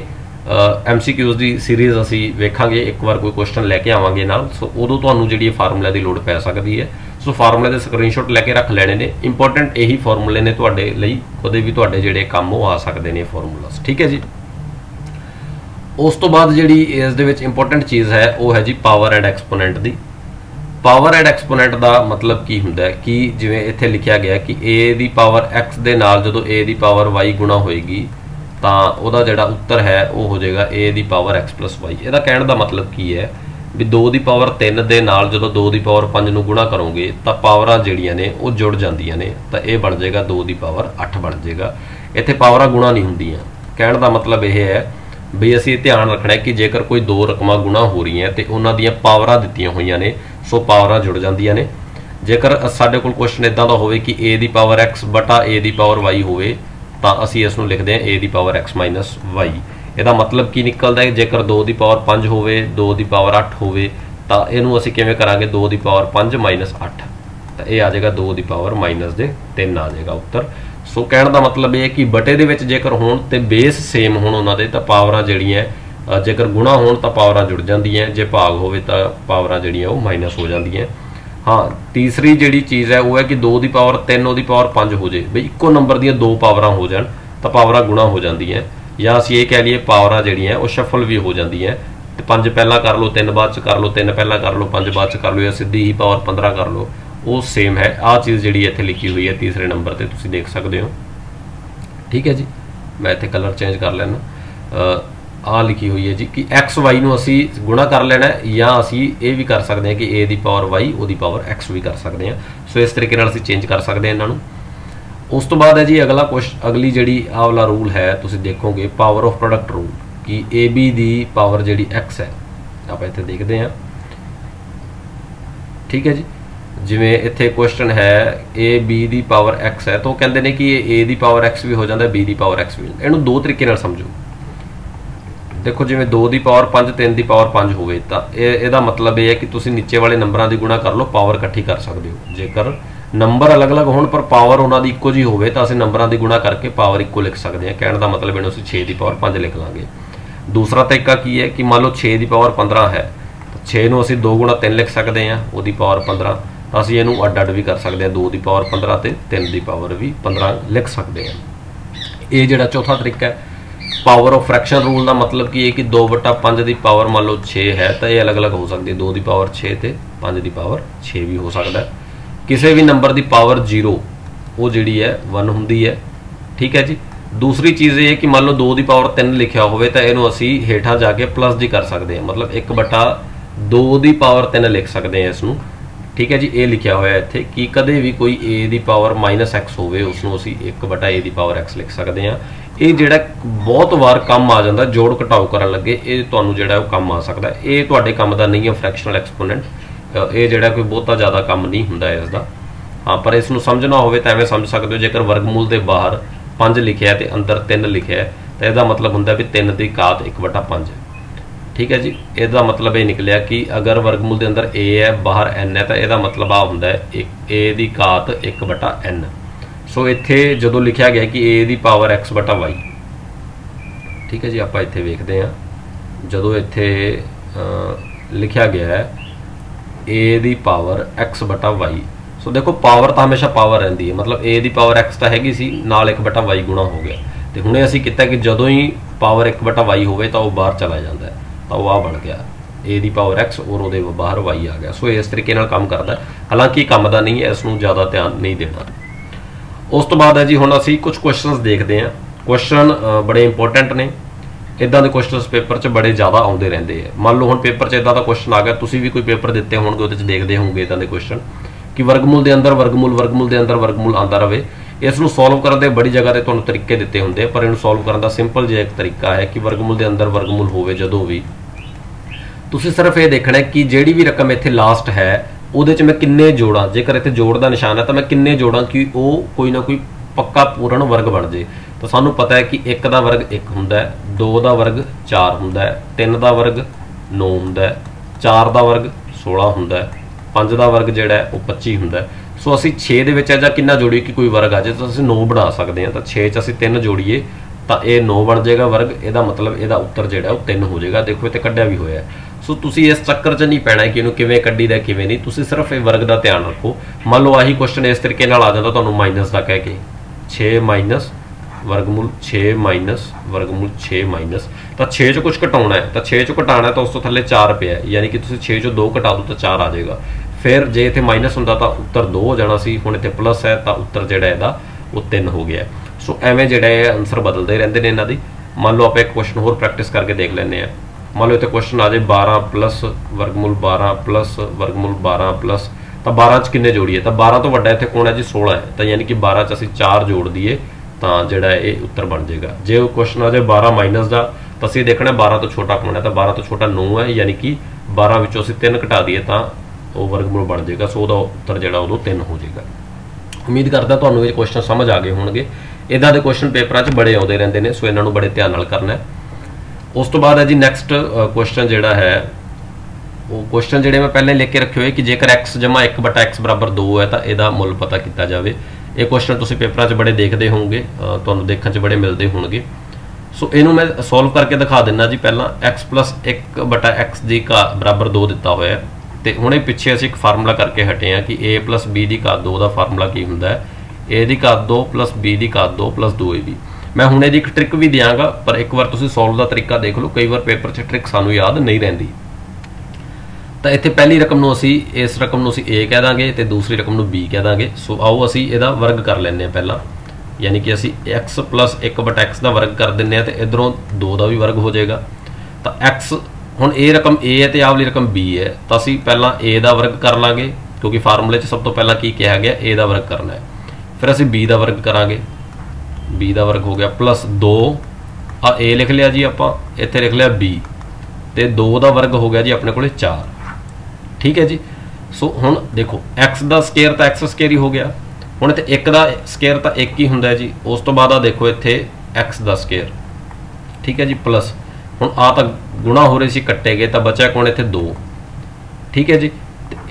MCQs की सीरीज़ असीं वेखांगे, एक बार कोई क्वेश्चन लैके आवांगे नाल, सो उदों तुहानूं जिहड़ी फार्मूले की लोड़ पै सकदी है। सो फार्मूले के स्क्रीनशॉट लैके रख लेने ने। इंपोर्टेंट यही फॉर्मूले ने तुहाडे लई, कदे भी तुहाडे जिहड़े काम वो आ सकदे ने फॉर्मूलास, ठीक है जी। उस तो बाद जिहड़ी इस दे विच इंपोर्टेंट चीज़ है वो है जी पावर एंड एक्सपोनेंट की। पावर एंड एक्सपोनेंट का मतलब की हुंदा है कि जिवें इत्थे लिखिया गया कि ए दी पावर एक्स दे नाल जदों ए दी पावर वाई गुणा होएगी तां उहदा जिहड़ा उत्तर है वो हो जाएगा ए दी पावर एक्स प्लस वाई। इहदा कहण दा मतलब की है भी 2 दी पावर 3 दे नाल जदों 2 दी पावर 5 नूं गुणा करोगे तां पावरां जिहड़ियां ने वो जुड़ जांदियां ने, तां इह बण जाएगा 2 दी पावर 8 बण जाएगा। इत्थे पावरां गुणा नहीं हुंदियां। कहण दा मतलब यह है भी असीं ध्यान रखना है कि जेकर कोई 2 रकमां गुणा हो रही हैं तो उन्हां दीयां पावरां दित्तियां होईयां ने, सो पावरां जुड़ जांदियां ने। जेकर साडे कोल क्वेश्चन इदां दा होवे कि ए दी पावर एक्स बटा ए दी पावर वाई होवे तां असीं इस नूं लिखदे हां ए दी पावर एक्स माइनस वाई। इहदा मतलब की निकलदा है जेकर 2 दी पावर 5 होवे, 2 दी पावर 8 होवे तां इहनूं असीं किवें करांगे 2 दी पावर 5 माइनस 8, तां इह आ जाएगा 2 दी पावर माइनस दे 3 आ जाएगा उत्तर। सो कहण दा मतलब यह कि बटे दे विच जेकर होण ते बेस सेम होण उन्हां दे तां पावरां जिहड़ियां जेकर गुणा होण तां पावरां जुड़ जांदियां, जे भाग होवे तां पावरां जिहड़ियां वो माइनस हो जांदियां। हाँ, तीसरी जिहड़ी चीज़ है वो है कि 2 दी पावर 3 ਉਹਦੀ पावर 5 हो जाए, बई इक्को नंबर ਦੀਆਂ 2 पावरां हो जाण तां पावरां गुणा हो जांदियां, ਜਾਂ ਅਸੀਂ ਇਹ ਕਹਿ ਲਈਏ ਪਾਵਰਾਂ ਜਿਹੜੀਆਂ ਉਹ ਸ਼ਫਲ ਵੀ ਹੋ ਜਾਂਦੀਆਂ ਤੇ 5 ਪਹਿਲਾਂ ਕਰ ਲਓ 3 ਬਾਅਦ ਚ ਕਰ ਲਓ 3 ਪਹਿਲਾਂ ਕਰ ਲਓ 5 ਬਾਅਦ ਚ ਕਰ ਲਓ ਜਾਂ ਸਿੱਧੀ ਹੀ ਪਾਵਰ 15 ਕਰ ਲਓ, ਉਹ ਸੇਮ ਹੈ। ਆਹ ਚੀਜ਼ ਜਿਹੜੀ ਇੱਥੇ ਲਿਖੀ ਹੋਈ ਹੈ ਤੀਸਰੇ ਨੰਬਰ ਤੇ ਤੁਸੀਂ ਦੇਖ ਸਕਦੇ ਹੋ। ਠੀਕ ਹੈ ਜੀ, ਮੈਂ ਇੱਥੇ ਕਲਰ ਚੇਂਜ ਕਰ ਲੈਣਾ। आ लिखी हुई है जी कि एक्स वाई नूं असी गुणा कर लेना है या असी ये भी कर सकते हैं कि ए दी पावर वाई ओदी पावर एक्स भी कर सकते हैं। सो इस तरीके नाल असी चेंज कर सकते हैं इन्हों। उस तो बाद है जी अगला अगली जी आ वाला रूल है, तुम देखोगे पावर ऑफ प्रोडक्ट रूल कि ए बी दी पावर जी एक्स है। आप इत्थे देखते हैं, ठीक है जी। जिमें इत्थे क्वेश्चन है ए बी दी पावर एक्स है, तो कहते हैं कि ए दी पावर एक्स भी हो जाता है, बी दी पावर एक्स भी। इनू दो तरीके नाल समझो। देखो जिमें 2 दी पावर 5 3 दी पावर 5 होवे तो यदा मतलब यह है कि तुसी नीचे वाले नंबरों की गुणा कर लो, पावर इकट्ठी कर सकते हो। जेकर नंबर अलग अलग होने पर पावर उन्होंने इक्को जी होवे तो असीं नंबरों की गुणा करके पावर इक्को लिख सकते हैं। कहने का मतलब इन्हूं असीं 6 दी पावर 5 लिख लांगे। दूसरा तरीका की है कि मान लो 6 दी पावर 15 है, तो 6 नूं असीं 2 गुणा 3 लिख सकते हैं, वो पावर 15। तो असीं इहनूं अड्ड अड्ड भी कर सकते हैं, 2 दी पावर 15 ते 3 दी पावर भी 15 लिख सकते हैं। ये जिहड़ा चौथा तरीका है पावर ऑफ फ्रैक्शन रूल का मतलब की है कि 2/5 की पावर मान लो 6 है तो ये अलग अलग हो सकती है, 2 की पावर 6 तो 5 की पावर 6 भी हो सकता है। किसी भी नंबर की पावर 0 वो जी है 1 होंगी है, ठीक है जी। दूसरी चीज़ ये कि मान लो 2 की पावर 3 लिखा हो तो इनू असी हेठा जाके प्लस जी कर सकते हैं, मतलब 1/2 की पावर 3 लिख सकते हैं इसनों, ठीक है जी। ये लिखा हुआ है इत्थे कि कदे भी कोई ए की पावर -x होवे उसनों असी 1/a की पावर x लिख सकते हैं। ये जिहड़ा बहुत वार काम आ जाता, जोड़ घटाओ करन लगे ये तुहानूं जिहड़ा वो काम आ सकता है। ये तुहाडे काम का नहीं है फ्रैक्शनल एक्सपोनेंट, ये जिहड़ा कोई बहुता ज़्यादा काम नहीं हुंदा इसका। हाँ पर इसनूं समझना होवे तो एवें समझ सकते हो, जेकर वर्गमूल के बाहर 5 लिखा है तो अंदर 3 लिखा है तो यदा मतलब हुंदा भी 3 की घात 1/5 है, ठीक है जी। इसका मतलब ये निकलिया कि अगर वर्गमूल के अंदर a है बाहर n है तो यदा मतलब आ हुंदा है a की घात 1/n। सो इत्थे जो लिखा गया कि a की पावर x/y, ठीक है जी। आप इत्थे वेखते हैं जो इत्थे लिखा गया है a की पावर x/y। सो देखो पावर तो हमेशा पावर रहिंदी है, मतलब a की पावर x तो हैगी सी नाल 1/y गुणा हो गया। तो हुणे असीं कीता कि जदों ही पावर 1/y होवे तो वह बाहर चला जाता है, तो वह बन गया a की पावर x और वो बाहर y आ गया। सो इस तरीके नाल काम करता है, हालांकि काम का नहीं है, इसनूं ज़्यादा ध्यान नहीं देना। उस तो बाद है जी हुण असीं कुछ क्वेश्चन देखते हैं। क्वेश्चन बड़े इंपोर्टेंट ने, इदां दे क्वेश्चन पेपर च बड़े ज़्यादा आउंदे रहिंदे हैं। मान लो हुण पेपर च इदां दा क्वेश्चन आ गया, तुसीं भी कोई पेपर दिते होणगे उहदे च देखदे होवोगे इदां दे क्वेश्चन कि वर्गमूल के अंदर वर्गमूल वर्गमूल के अंदर वर्गमूल आंदा रहे। इसनूं सॉल्व करन दे बड़ी जगह ते तुहानूं तरीके दिते हुंदे, पर इहनूं सॉल्व करन दा सिंपल जिहा एक तरीका है कि वर्गमूल के अंदर वर्गमूल होवे जदों भी तुसीं सिर्फ ये देखना है कि जिहड़ी भी रकम इत्थे लास्ट है उहदे च मैं किन्ने जोड़ां। जेकर इत्थे जोड़ का निशान है तो मैं किन्ने जोड़ां कि वो कोई ना कोई पक्का पूर्ण वर्ग बन जाए। तो सानू पता है कि 1 का वर्ग 1 हुंदा है, 2 का वर्ग 4 हुंदा है, 3 का वर्ग 9 हुंदा है, 4 का वर्ग 16 हुंदा है, 5 का वर्ग जिहड़ा है वो 25 हुंदा है। सो असी 6 दे विच जा किन्ना जोड़ीए कि कोई वर्ग आ जाए तो असीं 9 बना सकते हैं। तो 6 च असीं 3 जोड़ीए तो यह 9 बन जाएगा वर्ग, यदा मतलब यदा उत्तर जिहड़ा वो 3 हो जाएगा। देखो इत्थे कड्ढिया भी होया है। सो तुसीं इस चक्कर च नहीं पैना कि इहनूं किवें कड्ढी दा किवें नहीं, तुसीं सिर्फ ये वर्ग का ध्यान रखो। मान लो आही क्वेश्चन इस तरीके नाल आ जांदा तुहानूं माइनस का कह के 6 माइनस वर्गमूल 6 माइनस वर्गमूल 6 माइनस, तो 6 चो कुछ घटाउणा है तो 6 चो घटाना है तो उस तो थल्ले 4 पिया है, यानी कि तुसीं 6 चो 2 घटा दो तो 4 आ जाएगा। फिर जे इत्थे माइनस हुंदा तो उत्तर 2 हो जाना सी, हुण इत्थे प्लस है तो उत्तर जिहड़ा इहदा वो 3 हो गया। सो एवें जिहड़ा है आंसर बदलते रहंदे ने इन्हां दी। मान लो आप एक क्वेश्चन होर प्रैक्टिस करके देख लैंदे आ। मान लो इत्थे क्वेश्चन आ जाए 12 प्लस वर्गमूल 12 प्लस वर्गमूल 12 प्लस, तो 12 च किन्ने जोड़िए, तो 12 तो वड्डा इत्थे कौन है जी 16 है, तो यानी कि 12 च असीं 4 जोड़ दईए तो जिहड़ा ये उत्तर बन जाएगा। जे क्वेश्चन आ जाए 12 माइनस का तो असीं देखना 12 तो छोटा कौन है, तो 12 तो छोटा 9 है, यानी कि 12 विचों असीं 3 घटा दईए तो वो वर्गमूल बन जाएगा। सो उसका उत्तर जिहड़ा उदों 3 हो जाएगा। उम्मीद करदा तुहानूं ये क्वेश्चन समझ आ गए होणगे। इदां दे क्वेश्चन पेपरां 'च बड़े आउंदे रहिंदे ने, सो इन्हां नूं बड़े ध्यान नाल करना है। उस तो बाद है जी नैक्सट क्वेश्चन जिहड़ा है वो क्वेश्चन जिहड़े मैं पहले लिख के रखे हुए कि जेकर x जमा 1/x बराबर 2 है तो इसका मुल पता किया जाए। ये क्वेश्चन तुसीं पेपरां 'च बड़े देखते होंगे, तुहानूं देखण 'च बड़े मिलते होणगे। सो इनू मैं सॉल्व करके दिखा दिना जी। पहला x प्लस 1/x की बराबर 2 दिता हुआ है, तो हुणे पिछे असीं एक फार्मूला करके हटे हैं कि a प्लस b की घात 2 का फार्मूला की हुंदा है, a की घात 2 प्लस b की घात 2 प्लस 2ab। मैं हुणे दी एक ट्रिक भी दियांगा, पर एक बार तुसीं सॉल्व का तरीका देख लो, कई बार पेपर 'च ट्रिक सानूं याद नहीं रहिंदी। तो इत्थे पहली रकम नूं असीं इस रकम नूं असीं a कह दांगे तो दूसरी रकम नूं b कह दांगे। सो आओ असीं इहदा वर्ग कर लैंदे हां। पहला यानी कि असी x प्लस 1/x का वर्ग कर दें तो इधरों 2 का भी वर्ग हो जाएगा। तो x हुण ये रकम a है तो आह वाली रकम b है, तो असी पहला a का वर्ग कर लाँगे क्योंकि फार्मूले सब तो पहला की कहा गया a का वर्ग करना है, फिर असी b का वर्ग करांगे, b का वर्ग हो गया प्लस 2 आ a लिख लिया जी, आप इत्थे लिख लिया b, तो 2 का वर्ग हो गया जी अपने को 4। ठीक है जी। सो हुण देखो x का स्केयर तो x स्केयर ही हो गया, हुण इत्थे 1 का स्केयर तो 1 ही हुंदा है जी। उस तो बाद आ देखो इत्थे x का स्केयर, ठीक है जी, प्लस हुण आ तो गुणा हो रहे सी कट्टे गए तो बचा कौन इत्थे 2। ठीक है जी।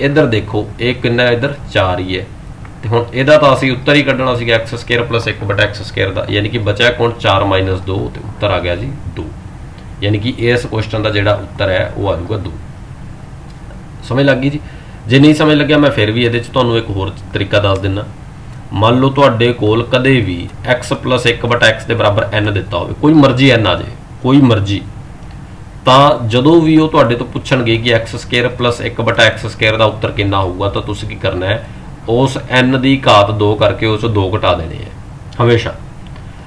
इधर देखो एक कितना इधर 4 ही है, तो हुण इहदा तो असीं उत्तर ही कड्ढना सीगा x square plus 1/x square का, यानी कि बचा कौन 4 माइनस 2, तो उत्तर आ गया जी 2। यानी कि इस क्वेश्चन का जिहड़ा उत्तर है वो आ जाऊगा 2। समझ लग गई जी। जे नहीं समझ लग्या मैं फिर भी ये तुहानूं एक होर तरीका दस दिना। मान लो तुहाडे कोल कदे भी x प्लस 1/x के बराबर n दिता होवे, कोई मर्जी n आ जाए, कोई मर्जी, तो जदों भी वो तुहाडे तो पुछणगे कि x square plus 1/x square का उत्तर कितना होगा, तो तुसीं की करना है उस n की घात 2 करके उस 2 घटा देने हैं हमेशा।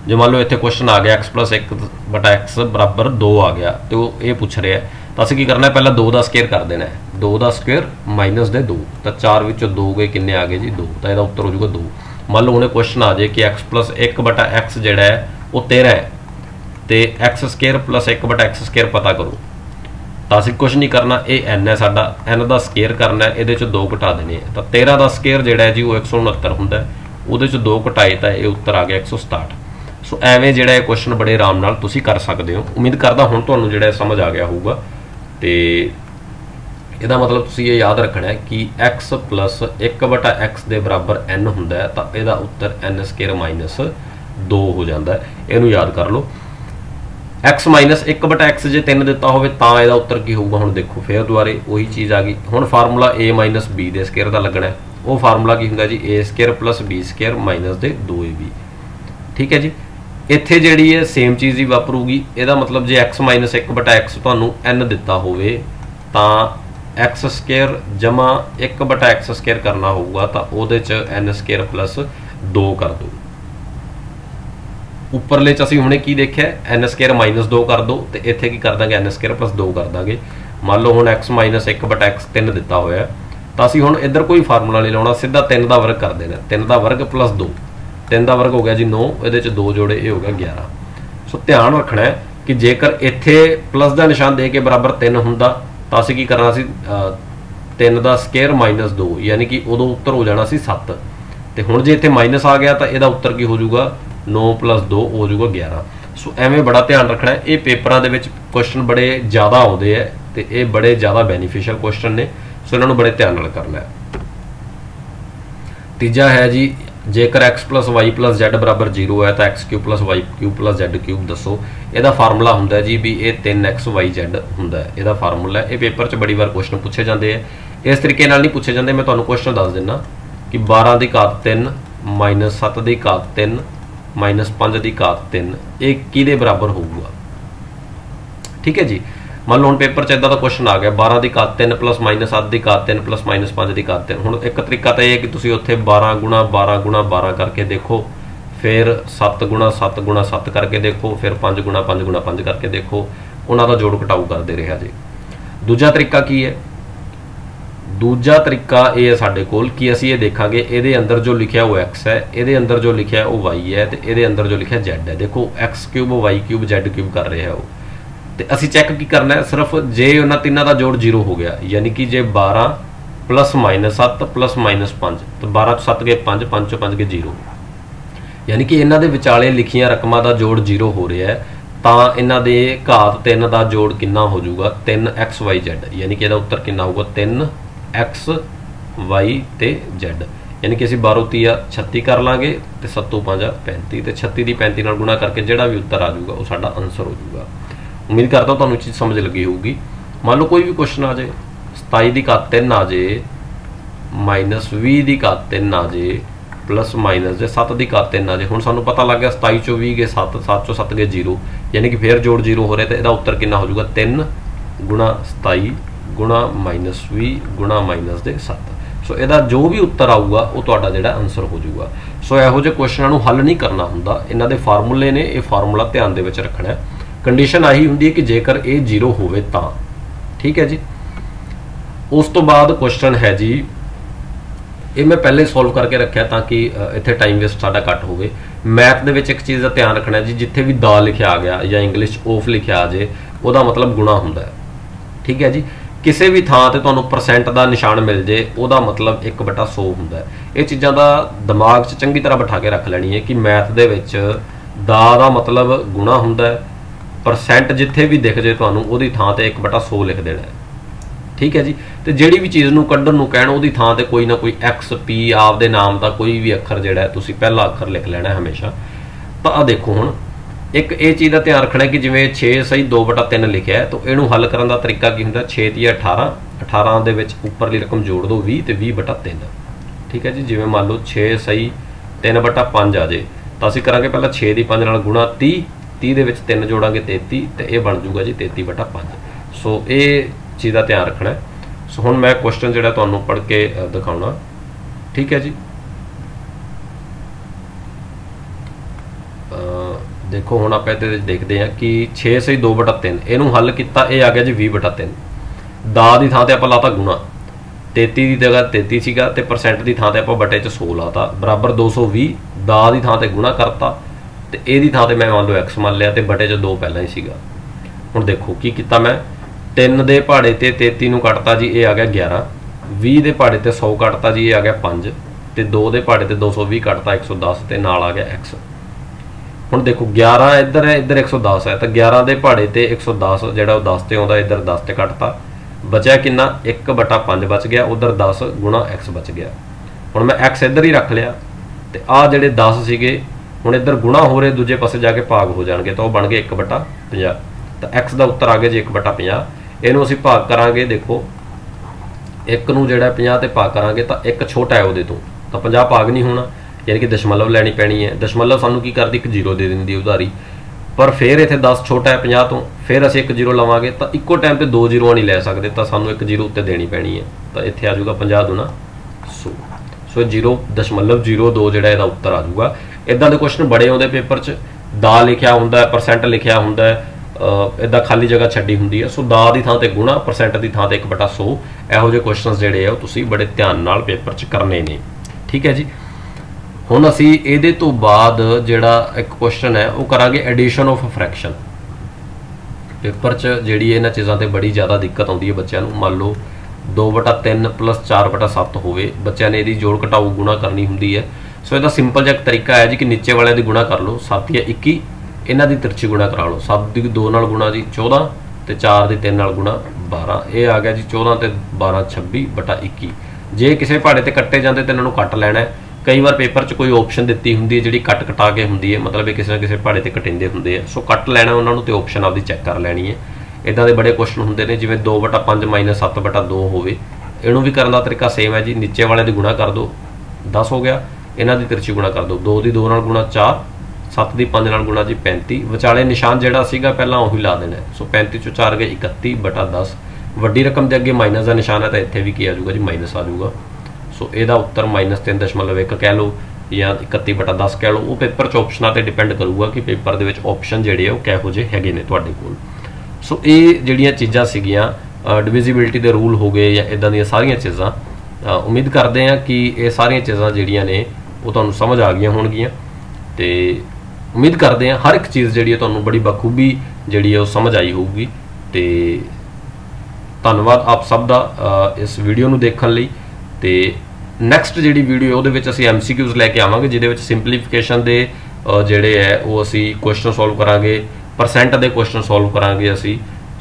जो मान लो इत्थे क्वेश्चन आ गया x प्लस 1/x बराबर 2 आ गया, तो ये पूछ रहा है, तो असीं की करना है पहला 2 का स्केयर कर देना है, 2 का स्केयर माइनस दे 2, तो 4 विचों 2 गए किन्ने आ गए जी 2, तो यदा उत्तर हो जाऊगा 2। मान लो उन्हें क्वेश्चन आ जाए कि x प्लस 1/x जिहड़ा है वो 13 है, तो x square plus 1/x square पता करो, तो असीं कुछ नहीं करना, ये n है साडा, n का स्केयर करना है, ये 2 घटा देने हैं, तो 13 का स्केयर जिहड़ा है जी वो 169 हुंदा है, वो 2 घटाए तो ये उत्तर आ गया 167। सो एवें जिहड़ा है क्वेश्चन बड़े आराम नाल तुसीं कर सकते हो। उम्मीद करदा हुण तुहानूं जिहड़ा समझ आ गया होगा। तो ਇਹਦਾ मतलब तुसीं ये याद रखना है कि x प्लस 1/x के बराबर n हुंदा है, तो ਇਹਦਾ उत्तर n स्केयर माइनस 2 हो जाता है। इहनूं याद कर लो। x माइनस 1/x जे 3 दिता होवे तां ਇਹਦਾ उत्तर की होगा। हुण देखो फिर दुबारे वही चीज़ आ गई। हुण फार्मूला a माइनस b के स्केयर का लगना है, वो फार्मूला की हुंदा जी a square plus b square minus they 2ab। ठीक है जी। इत्थे जिहड़ी है सेम चीज़ ही वापरूगी। ਇਹਦਾ मतलब जे x माइनस 1/x तुहानूं n दिता होवे तां x स्केयर जमा 1/x स्केयर करना होगा, तो ਉਹਦੇ ਚ n स्केयर प्लस 2 कर दो। उपरले च असीं हुणे की देखिया n स्केयर माइनस 2 कर दो, तो इत्थे की कर दांगे n स्केयर प्लस 2 कर दांगे। मान लो हुण x माइनस 1/x 3 दिता होया, तो असीं हुण इधर कोई फार्मूला नहीं लाउणा, सीधा 3 का वर्ग कर देना। 3 का वर्ग प्लस 2, 3 का वर्ग हो गया जी 9, ये 2 जोड़े ये हो गया 11। सो ध्यान रखना है कि जेकर इत्थे प्लस का निशान दे के बराबर 3 हुंदा, तो असीं की करना सी 3 का स्केयर माइनस 2, यानी कि उदों उत्तर हो जाना सी 7। तो हुण जे इत्थे माइनस आ गया तो यदा उत्तर की हो जाऊगा 9 प्लस 2 हो जाऊगा 11। सो एवें बड़ा ध्यान रखना है। ये पेपरां दे विच क्वेश्चन बड़े ज़्यादा आउंदे है, तो ये बड़े ज़्यादा बेनीफिशियल क्वेश्चन ने, सो इन्हां नूं बड़े ध्यान नाल करना है। तीजा है जी, जेकर x plus Y plus Z बराबर 0 है तो x cube plus Y cube plus Z cube दसो। यदा फार्मूला होंदा है जी भी ये 3x वाई जैड होंदा है, यदा फार्मूला है। ये पेपर च बड़ी बार क्वेश्चन पूछे जाते हैं, इस तरीके नाल नहीं पूछे जाते। मैं तुहानूं क्वेश्चन दस दिना कि 12 की घात 3 माइनस 7 की घात 3 माइनस 5 की घात 3 ये किहदे बराबर होऊगा। ठीक है जी। मान लो हुण पेपर च इदां दा क्वेश्चन आ गया 12 की घात 3 प्लस माइनस 7 की घात 3 प्लस माइनस 5 की घात 3। हुण एक तरीका तो यह है कि तुसीं उत्थे 12 गुणा 12 गुणा 12 करके देखो, फिर 7 गुणा 7 गुणा 7 करके देखो, फिर 5 गुणा 5 गुणा 5 करके देखो, उन्हां दा जोड़ घटाऊ करते रहा जी। दूजा तरीका की है, दूजा तरीका ये है साडे कोल कि असीं ये देखांगे इहदे अंदर जो लिखिया वो x है, इहदे अंदर जो लिखिया वो y है, तो इहदे अंदर जो लिखिया z है। देखो x cube y cube z cube कर रहे हैं वो, तो असी चैक की करना है सिर्फ जे उन्होंने तीनों का जोड़ 0 हो गया, यानी कि जे 12 प्लस माइनस 7 प्लस माइनस 5, तो 12 7 गए 5, 5 चो 5 गए 0, यानी कि इन्हों के विचाले लिखिया रकमां का जोड़ 0 हो रहा है। तो इन्हों के घात 3 का जोड़ कितना हो जाऊगा 3x y z, यानी कि इसका उत्तर कितना होगा 3x y ते z। यानी कि असीं 12 3 36 कर लाँगे, तो 7 5 35, तो 36 की 35 नाल गुणा करके जोड़ा भी उत्तर आ जाऊगा वो साडा आंसर हो जाऊगा। उम्मीद करता हूँ तुहानूं चीज़ समझ लगी होगी। मान लो कोई भी क्वेश्चन आ जाए 27 की घात 3 आ जाए, माइनस 20 की घात 3 आ जाए, प्लस माइनस जे 7 की घात 3 आ जाए। हुण सानूं पता लग गया 27 चो 20 गए 7, 7 चो 7 गए 0, यानी कि फिर जोड़ 0 हो रहा है, तो इसका उत्तर कितना हो जाऊगा 3 गुणा 27 गुणा माइनस 20 गुणा माइनस दे 7। सो ਇਹਦਾ जो भी उत्तर आऊगा वो ਤੁਹਾਡਾ ਜਿਹੜਾ ਆਨਸਰ ਹੋ ਜਾਊਗਾ। ਸੋ ਇਹੋ ਜਿਹੇ ਕੁਐਸਚਨਾਂ ਨੂੰ ਹੱਲ ਨਹੀਂ ਕਰਨਾ ਹੁੰਦਾ, ਇਹਨਾਂ ਦੇ ਫਾਰਮੂਲੇ ਨੇ, ਇਹ ਫਾਰਮੂਲਾ ਧਿਆਨ ਦੇ ਵਿੱਚ ਰੱਖਣਾ ਹੈ। ਕੰਡੀਸ਼ਨ ਆਹੀ ਹੁੰਦੀ ਹੈ ਕਿ ਜੇਕਰ ਇਹ 0 ਹੋਵੇ ਤਾਂ, ਠੀਕ ਹੈ ਜੀ। ਉਸ ਤੋਂ ਬਾਅਦ ਕੁਐਸਚਨ ਹੈ ਜੀ, ਇਹ ਮੈਂ ਪਹਿਲੇ ਸੋਲਵ ਕਰਕੇ ਰੱਖਿਆ ਤਾਂ ਕਿ ਇੱਥੇ ਟਾਈਮ ਵੇਸਟ ਸਾਡਾ ਘੱਟ ਹੋਵੇ। ਮੈਥ ਦੇ ਵਿੱਚ ਇੱਕ ਚੀਜ਼ ਦਾ ਧਿਆਨ ਰੱਖਣਾ ਜੀ, ਜਿੱਥੇ ਵੀ ਦਾ ਲਿਖਿਆ ਆ ਗਿਆ ਜਾਂ ਇੰਗਲਿਸ਼ ਆਫ ਲਿਖਿਆ ਆ ਜੇ, ਉਹਦਾ ਮਤਲਬ ਗੁਣਾ ਹੁੰਦਾ ਹੈ, ਠੀਕ ਹੈ ਜੀ। ਕਿਸੇ ਵੀ ਥਾਂ ਤੇ ਤੁਹਾਨੂੰ % ਦਾ ਨਿਸ਼ਾਨ ਮਿਲ ਜੇ, ਉਹਦਾ ਮਤਲਬ 1/100 ਹੁੰਦਾ ਹੈ। ਇਹ ਚੀਜ਼ਾਂ ਦਾ ਦਿਮਾਗ 'ਚ ਚੰਗੀ ਤਰ੍ਹਾਂ ਬਿਠਾ ਕੇ ਰੱਖ ਲੈਣੀ ਹੈ ਕਿ ਮੈਥ ਦੇ ਵਿੱਚ ਦਾ ਮਤਲਬ ਗੁਣਾ ਹੁੰਦਾ ਹੈ, % ਜਿੱਥੇ ਵੀ ਦਿਖ ਜੇ ਤੁਹਾਨੂੰ ਉਹਦੀ ਥਾਂ ਤੇ 1/100 ਲਿਖ ਦੇਣਾ ਹੈ, ਠੀਕ ਹੈ ਜੀ। ਤੇ ਜਿਹੜੀ ਵੀ ਚੀਜ਼ ਨੂੰ ਕੱਢਣ ਨੂੰ ਕਹਿਣ, ਉਹਦੀ ਥਾਂ ਤੇ ਕੋਈ ਨਾ ਕੋਈ XP ਆਪਦੇ ਨਾਮ ਦਾ ਕੋਈ ਵੀ ਅੱਖਰ ਜਿਹੜਾ ਤੁਸੀਂ ਪਹਿਲਾ ਅੱਖਰ ਲਿਖ ਲੈਣਾ ਹਮੇਸ਼ਾ। ਤਾਂ ਆ ਦੇਖੋ ਹੁਣ ਇੱਕ ਇਹ ਚੀਜ਼ ਦਾ ਧਿਆਨ ਰੱਖਣਾ ਕਿ ਜਿਵੇਂ 6 ਸਹੀ 2/3 ਲਿਖਿਆ ਹੈ, ਤਾਂ ਇਹਨੂੰ ਹੱਲ ਕਰਨ ਦਾ ਤਰੀਕਾ ਕੀ ਹੁੰਦਾ, 6 × 18, 18 ਦੇ ਵਿੱਚ ਉੱਪਰਲੀ ਰਕਮ ਜੋੜ ਦਿਓ 20 ਤੇ 20/3, ਠੀਕ ਹੈ ਜੀ। ਜਿਵੇਂ ਮੰਨ ਲਓ 6 ਸਹੀ 3/5 ਆ ਜੇ, ਤਾਂ ਅਸੀਂ ਕਰਾਂਗੇ ਪਹਿਲਾਂ 6 ਦੀ 5 ਨਾਲ ਗੁਣਾ 30, 30 ਦੇ ਵਿੱਚ 3 ਜੋੜਾਂਗੇ 33, ਤੇ ਇਹ ਬਣ ਜੂਗਾ ਜੀ 33/5। ਸੋ ਇਹ ਚੀਜ਼ ਦਾ ਧਿਆਨ ਰੱਖਣਾ ਹੈ। ਸੋ ਹੁਣ ਮੈਂ ਕੁਐਸਚਨ ਜਿਹੜਾ ਤੁਹਾਨੂੰ ਪੜ੍ਹ ਕੇ ਦਿਖਾਉਣਾ, ਠੀਕ ਹੈ ਜੀ। देखो हुण आपां इहदे देखते हैं कि 6 सही 2/3 ਇਹਨੂੰ हल किया, ये आ गया जी 20/3। ਦਾ ਦੀ ਥਾਂ ਤੇ ਆਪਾਂ ਲਾਤਾ गुणा, 33 ਦੀ जगह 33 ਸੀਗਾ ਤੇ % ਦੀ ਥਾਂ ਤੇ ਆਪਾਂ ਬਟੇ 'ਚ 100 ਲਾਤਾ, बराबर 220। ਦਾ ਦੀ ਥਾਂ ਤੇ गुणा करता ਤੇ ਇਹਦੀ ਥਾਂ ਤੇ मैं मान लो x मान लिया ਤੇ ਬਟੇ 'ਚ 2 ਪਹਿਲਾਂ ही ਸੀगा। ਹੁਣ देखो की किया मैं 3 ਦੇ ਪਹਾੜੇ ਤੇ 33 ਨੂੰ ਕੱਟਤਾ जी, ये आ गया 11। 20 ਦੇ ਪਹਾੜੇ ਤੇ 100 ਕੱਟਤਾ जी, ये आ गया 5। ਤੇ 2 ਦੇ ਪਹਾੜੇ ਤੇ 220 ਕੱਟਤਾ 110 ਤੇ ਨਾਲ आ गया x। ਹੁਣ देखो 11 इधर है, इधर 110 है, तो 11 ਦੇ ਪਹਾੜੇ ਤੇ 110 ਜਿਹੜਾ ਉਹ 10 ਤੇ ਆਉਂਦਾ, इधर 10 ਤੇ ਕੱਟਤਾ, ਬਚਿਆ ਕਿੰਨਾ 1/5 ਬਚ ਗਿਆ, उधर 10 × x ਬਚ ਗਿਆ। ਹੁਣ ਮੈਂ x ਇੱਧਰ ਹੀ ਰੱਖ ਲਿਆ ਤੇ ਆ ਜਿਹੜੇ 10 ਸੀਗੇ ਹੁਣ ਇੱਧਰ ਗੁਣਾ ਹੋ ਰਹੇ, ਦੂਜੇ ਪਾਸੇ ਜਾ ਕੇ ਭਾਗ ਹੋ ਜਾਣਗੇ, ਤਾਂ ਉਹ ਬਣ ਗਏ 1/50। ਤਾਂ x ਦਾ ਉੱਤਰ ਆ ਗਿਆ ਜੀ 1/50। ਇਹਨੂੰ ਅਸੀਂ ਭਾਗ ਕਰਾਂਗੇ, ਦੇਖੋ 1 ਨੂੰ ਜਿਹੜਾ 50 ਤੇ ਭਾਗ ਕਰਾਂਗੇ ਤਾਂ 1 ਛੋਟਾ ਹੈ ਉਹਦੇ ਤੋਂ, ਤਾਂ 50 ਭਾਗ ਨਹੀਂ ਹੋਣਾ, यानी कि दशमलव लैनी पैनी है। दशमलव सानू की करती, 1 0 दे देंदी उधारी, पर फिर इत्थे 10 छोटा है 50 तो, फिर असीं 1 0 लवांगे तो इक्को टाइम ते 2 0 नहीं लै सकते, तो सानू 1 0 उत्ते देनी पैनी है, तो इत्थे आ जाऊगा 50 दूना 100। सो 0.02 जिहड़ा इहदा उत्तर आ जाऊगा। इदां दे क्वेश्चन बड़े आउंदे पेपर 'च, दा लिखिया हुंदा है, % लिखिया हुंदा है, इदां खाली जगह छड्डी हुंदी है। सो दा दी थां ते गुणा, % दी थां ते 1/100, इहो ਜਿਹੇ क्वेश्चन जिहड़े आ तुसीं बड़े ध्यान नाल पेपर 'च करने ने, ठीक है जी। ਹੁਣ ਅਸੀਂ ਇਹਦੇ ਤੋਂ ਬਾਅਦ ਜਿਹੜਾ ਇੱਕ ਕੁਐਸਚਨ ਹੈ ਉਹ ਕਰਾਂਗੇ ਐਡੀਸ਼ਨ ਆਫ ਫ੍ਰੈਕਸ਼ਨ। ਪੇਪਰ 'ਚ ਜਿਹੜੀ ਇਹਨਾਂ ਚੀਜ਼ਾਂ ਤੇ ਬੜੀ ਜ਼ਿਆਦਾ ਦਿੱਕਤ ਆਉਂਦੀ ਹੈ ਬੱਚਿਆਂ ਨੂੰ। ਮੰਨ ਲਓ 2/3 + 4/7 ਹੋਵੇ, ਬੱਚਿਆਂ ਨੇ ਇਹਦੀ ਜੋੜ ਘਟਾਓ ਗੁਣਾ ਕਰਨੀ ਹੁੰਦੀ ਹੈ। ਸੋ ਇਹਦਾ ਸਿੰਪਲ ਜਿਹਾ ਤਰੀਕਾ ਹੈ ਜੀ ਕਿ ਨੀਚੇ ਵਾਲਿਆਂ ਦੀ ਗੁਣਾ ਕਰ ਲਓ, 7 ਜਾਂ 21, ਇਹਨਾਂ ਦੀ ਤਿਰਛੀ ਗੁਣਾ ਕਰਾ ਲਓ। 7 ਦੀ 2 ਨਾਲ ਗੁਣਾ ਜੀ 14, ਤੇ 4 ਦੀ 3 ਨਾਲ ਗੁਣਾ 12, ਇਹ ਆ ਗਿਆ ਜੀ 14 ਤੇ 12 26/21। ਜੇ ਕਿਸੇ ਪਹਾੜੇ ਤੇ ਕੱਟੇ ਜਾਂਦੇ ਤਾਂ ਇਹਨਾਂ ਨੂੰ ਕੱਟ ਲੈਣਾ ਹੈ। कई बार पेपर 'ਚ कोई ऑप्शन दी होंगी जी कट कटा के होंगी है, मतलब किसी ना किसी पहाड़े से कटिंदे होंगे है। सो कट लैना उन्होंने तो ऑप्शन आपकी चैक कर लैनी है। इदां दे बड़े क्वेश्चन होंगे ने, जिवें 2/5 - 7/2 होवे, इहनूं भी करन दा तरीका सेम है जी। नीचे वाले दी गुणा कर दो, 10 हो गया, इन्हां दी तिरछी गुणा कर दो, 2 दी 2 नाल गुणा 4, 7 दी 5 नाल गुणा जी 35, विचाले निशान जिहड़ा सीगा पहलां ओही ला देना है। सो 35 चों 4 गए 31/10, वड्डी रकम दे अगे माइनस का निशान है तो इत्थे भी की आ जाऊगा जी, माइनस आ जाऊगा। सो ਇਹਦਾ उत्तर -3.1 कह लो ਜਾਂ 31/10 कह लो, वो पेपर 'ਚ ऑप्शनां ते डिपेंड करूगा कि पेपर ਦੇ ਵਿੱਚ ऑप्शन ਜਿਹੜੇ ਉਹ ਕਿਹੋ ਜਿਹੇ ਹੈਗੇ ਨੇ ਤੁਹਾਡੇ ਕੋਲ। सो ਇਹ ਜਿਹੜੀਆਂ ਚੀਜ਼ਾਂ ਸੀਗੀਆਂ, ਡਿਵੀਜ਼ਿਬਿਲਿਟੀ ਦੇ ਰੂਲ ਹੋ ਗਏ ਜਾਂ ਇਦਾਂ ਦੀਆਂ ਸਾਰੀਆਂ ਚੀਜ਼ਾਂ, ਉਮੀਦ ਕਰਦੇ ਹਾਂ ਕਿ ਇਹ ਸਾਰੀਆਂ ਚੀਜ਼ਾਂ ਜਿਹੜੀਆਂ ਨੇ ਉਹ ਤੁਹਾਨੂੰ ਸਮਝ ਆ ਗਈਆਂ ਹੋਣਗੀਆਂ, ਤੇ ਉਮੀਦ ਕਰਦੇ ਹਾਂ ਹਰ ਇੱਕ ਚੀਜ਼ ਜਿਹੜੀ ਹੈ ਤੁਹਾਨੂੰ ਬੜੀ ਬਖੂਬੀ ਜਿਹੜੀ ਹੈ ਉਹ ਸਮਝ ਆਈ ਹੋਊਗੀ। ਤੇ ਧੰਨਵਾਦ ਆਪ ਸਭ ਦਾ ਇਸ ਵੀਡੀਓ ਨੂੰ ਦੇਖਣ ਲਈ। ਤੇ ਨੈਕਸਟ ਜਿਹੜੀ ਵੀਡੀਓ ਉਹਦੇ ਵਿੱਚ ਅਸੀਂ MCQs ਲੈ ਕੇ ਆਵਾਂਗੇ, ਜਿਹਦੇ ਵਿੱਚ ਸਿੰਪਲੀਫਿਕੇਸ਼ਨ ਦੇ ਜਿਹੜੇ ਹੈ ਉਹ ਅਸੀਂ ਕੁਐਸਚਨ ਸੋਲਵ ਕਰਾਂਗੇ, % ਦੇ ਕੁਐਸਚਨ ਸੋਲਵ ਕਰਾਂਗੇ ਅਸੀਂ।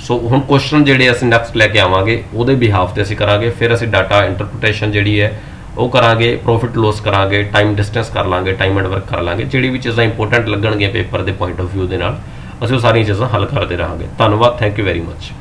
ਸੋ ਹੁਣ ਕੁਐਸਚਨ ਜਿਹੜੇ ਅਸੀਂ ਨੈਕਸਟ ਲੈ ਕੇ ਆਵਾਂਗੇ ਉਹਦੇ ਬਿਹਾਫ ਤੇ ਅਸੀਂ ਕਰਾਂਗੇ। ਫਿਰ ਅਸੀਂ ਡਾਟਾ ਇੰਟਰਪ੍ਰੀਟੇਸ਼ਨ ਜਿਹੜੀ ਹੈ ਉਹ ਕਰਾਂਗੇ, ਪ੍ਰੋਫਿਟ ਲੋਸ ਕਰਾਂਗੇ, ਟਾਈਮ ਡਿਸਟੈਂਸ ਕਰ ਲਾਂਗੇ, ਟਾਈਮ ਐਂਡ ਵਰਕ ਕਰ ਲਾਂਗੇ। ਜਿਹੜੀ ਵੀ ਚੀਜ਼ਾਂ ਇੰਪੋਰਟੈਂਟ ਲੱਗਣਗੀਆਂ ਪੇਪਰ ਦੇ ਪੁਆਇੰਟ ਆਫ ਵਿਊ ਦੇ ਨਾਲ, ਅਸੀਂ ਉਹ ਸਾਰੀਆਂ ਚੀਜ਼ਾਂ ਹੱਲ ਕਰਦੇ ਰਹਾਂਗੇ। ਧੰਨਵਾਦ, ਥੈਂਕ ਯੂ ਵੈਰੀ ਮਚ।